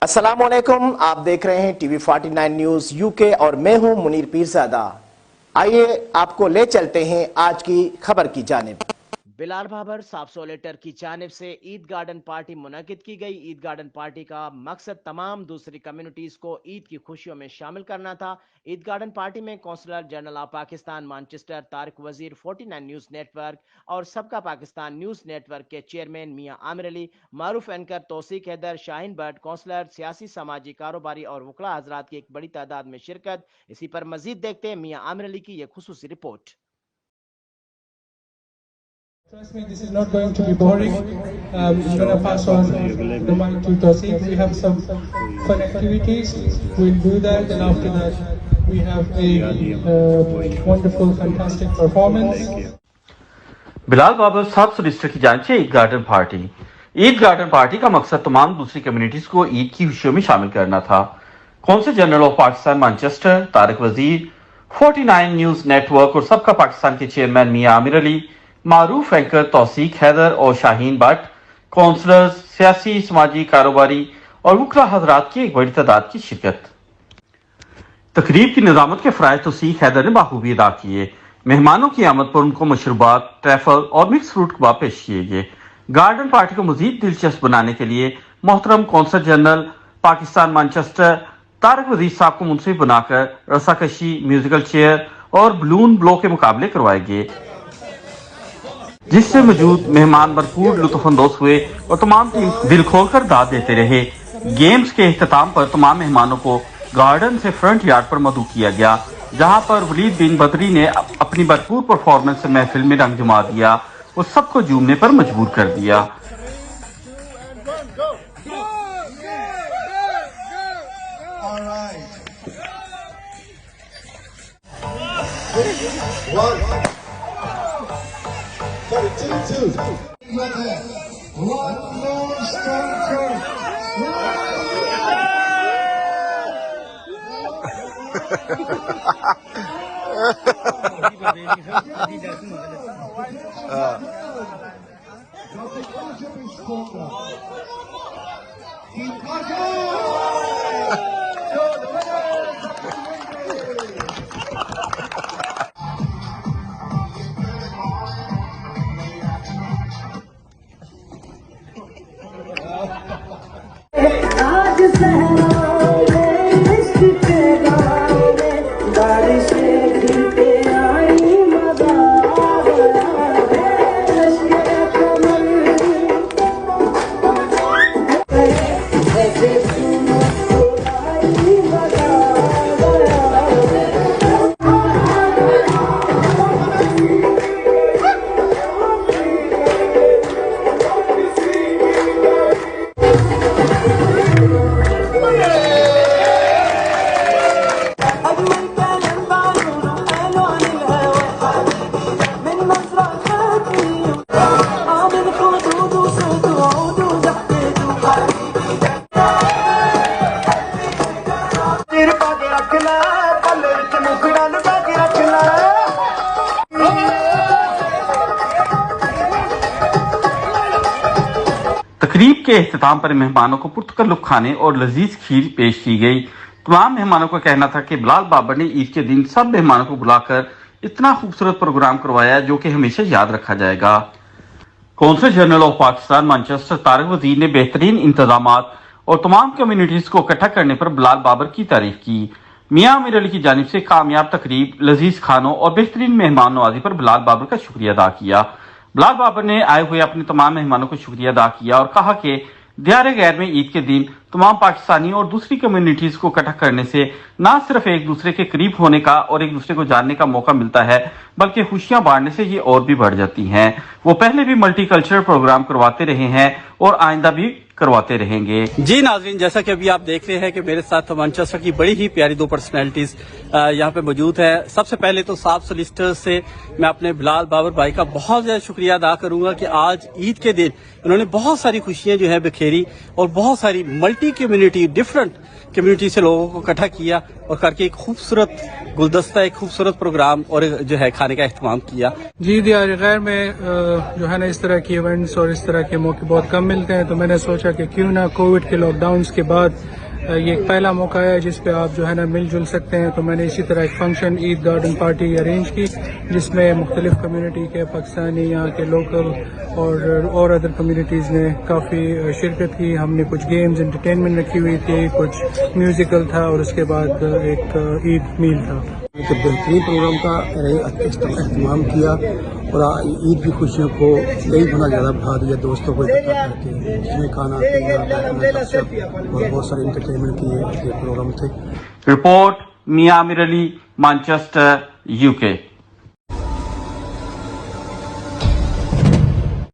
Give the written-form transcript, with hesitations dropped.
अस्सलामुअलैकुम, आप देख रहे हैं टीवी 49 न्यूज यूके और मैं हूं मुनीर पीरजादा। आइए आपको ले चलते हैं आज की खबर की जानिब। बिलाल बाबर साफ सोलेटर की जानिब से ईद गार्डन पार्टी मुनक्किद की गई। ईद गार्डन पार्टी का मकसद तमाम दूसरी कम्युनिटीज को ईद की खुशियों में शामिल करना था। ईद गार्डन पार्टी में counsellor general of Pakistan Manchester Tariq Wazir, 49 news network और सबका पाकिस्तान न्यूज नेटवर्क के चेयरमैन मियां आमिर अली, मारूफ एंकर तौसीक हैदर, शाहीन भट्ट, कौंसलर, सियासी, समाजी, कारोबारी और वकला हजरात की एक बड़ी तादाद में शिरकत। इसी पर मजीद देखते हैं मियां आमिर अली की यह खुसूसी report. Trust me, this is not going to be boring. I'm going to pass on the mic to Tawseek. We have some fun activities. We'll do that, and after that, we have a wonderful, fantastic performance. Bilal Babar सब solicitor की जानिब से Eid garden party. Eid garden party का मकसद तमाम दूसरी communities को ईद की खुशियों में शामिल करना था। Consul general of Pakistan Manchester Tariq Wazir, 49 news network और सबका पाकिस्तान के चेयरमैन मियां आमिर अली, मारूफ एंकर तौसीक हैदर और शाहीन भट्ट, काउंसलर्स, सियासी, समाजी, कारोबारी और वकला हजरात की एक बड़ी तादाद की शिरकत। तकरीब की निजामत के फराइज तौसीक हैदर ने बाखूबी अदा किए। मेहमानों की आमद पर उनको मशरूबात, ट्रैफल और मिक्स फ्रूट कबाब पेश किए गए। गार्डन पार्टी को मजीद दिलचस्प बनाने के लिए मोहतरम consul general Pakistan Manchester Tariq वजीर साहब को मुंसिफ बनाकर रस्साकशी, म्यूजिकल चेयर और बलून ब्लो के मुकाबले करवाए गए, जिससे मौजूद मेहमान भरपूर लुत्फानंदोज हुए और तमाम टीम दिल खोलकर दाद देते रहे। गेम्स के इख्तिताम पर तमाम मेहमानों को गार्डन से फ्रंट यार्ड पर मदऊ किया गया, जहां पर वलीद बिन बदरी ने अपनी भरपूर परफॉर्मेंस से महफिल में रंग जमा दिया और सबको झूमने पर मजबूर कर दिया। तकरीब के इख्तिताम पर मेहमानों को पुरतकल्लुफ खाने और लजीज खीर पेश की गई। तमाम मेहमानों का कहना था कि बिलाल बाबर ने ईद के दिन सब मेहमानों को बुलाकर इतना खूबसूरत प्रोग्राम करवाया जो कि हमेशा याद रखा जाएगा। Consul general of Pakistan Manchester Tariq वजीर ने बेहतरीन इंतजामात और तमाम कम्युनिटीज को इकट्ठा करने पर बिलाल बाबर की तारीफ की। मियां आमिर अली की जानिब से कामयाब तकरीब, लजीज खानों और बेहतरीन मेहमान नवाजी पर बिलाल बाबर का शुक्रिया अदा किया। बिलाल बाबर ने आए हुए अपने तमाम मेहमानों को शुक्रिया अदा किया और कहा कि दियारे गैर में ईद के दिन तमाम पाकिस्तानी और दूसरी कम्युनिटीज को इकट्ठा करने से न सिर्फ एक दूसरे के करीब होने का और एक दूसरे को जानने का मौका मिलता है, बल्कि खुशियां बांटने से ये और भी बढ़ जाती हैं। वो पहले भी मल्टी कल्चरल प्रोग्राम करवाते रहे हैं और आइंदा भी करवाते रहेंगे। जी नाज़रीन, जैसा कि अभी आप देख रहे हैं कि मेरे साथ मैनचेस्टर की बड़ी ही प्यारी दो पर्सनैलिटीज यहाँ पे मौजूद है। सबसे पहले तो साफ सोलिसिटर्स से मैं अपने बिलाल बाबर भाई का बहुत ज्यादा शुक्रिया अदा करूंगा कि आज ईद के दिन उन्होंने बहुत सारी खुशियां जो है बिखेरी और बहुत सारी मल्टी कम्युनिटी, डिफरेंट कम्युनिटी से लोगों को इकट्ठा किया और करके एक खूबसूरत गुलदस्ता, एक खूबसूरत प्रोग्राम और जो है खाने का एहतमाम किया। जी, दियारे गैर में जो है ना इस तरह की इवेंट्स और इस तरह के मौके बहुत कम मिलते हैं, तो मैंने सोचा سوچا کہ کیوں نہ کووڈ کے لاک ڈاؤنس کے بعد یہ ایک پہلا موقع ہے جس پہ آپ جو ہے نا مل جل سکتے ہیں. تو میں نے اسی طرح ایک فنکشن عید گارڈن پارٹی ارینج کی جس میں مختلف کمیونٹی کے پاکستانی یہاں کے لوکل اور ادر کمیونٹیز نے کافی شرکت کی. ہم نے کچھ گیمز انٹرٹینمنٹ رکھی ہوئی تھی, کچھ میوزیکل تھا اور اس کے بعد ایک عید میل تھا. ایک بہترین پروگرام کا اہتمام کیا اور عید کی خوشیوں کو کئی گنا زیادہ بڑھا دیا. دوستوں کو اکٹھا کر کے اس میں کھانا پینا اور بہت سارے انٹرٹینمنٹ کے پروگرام تھے. رپورٹ میاں امیر علی, مانچسٹر, UK.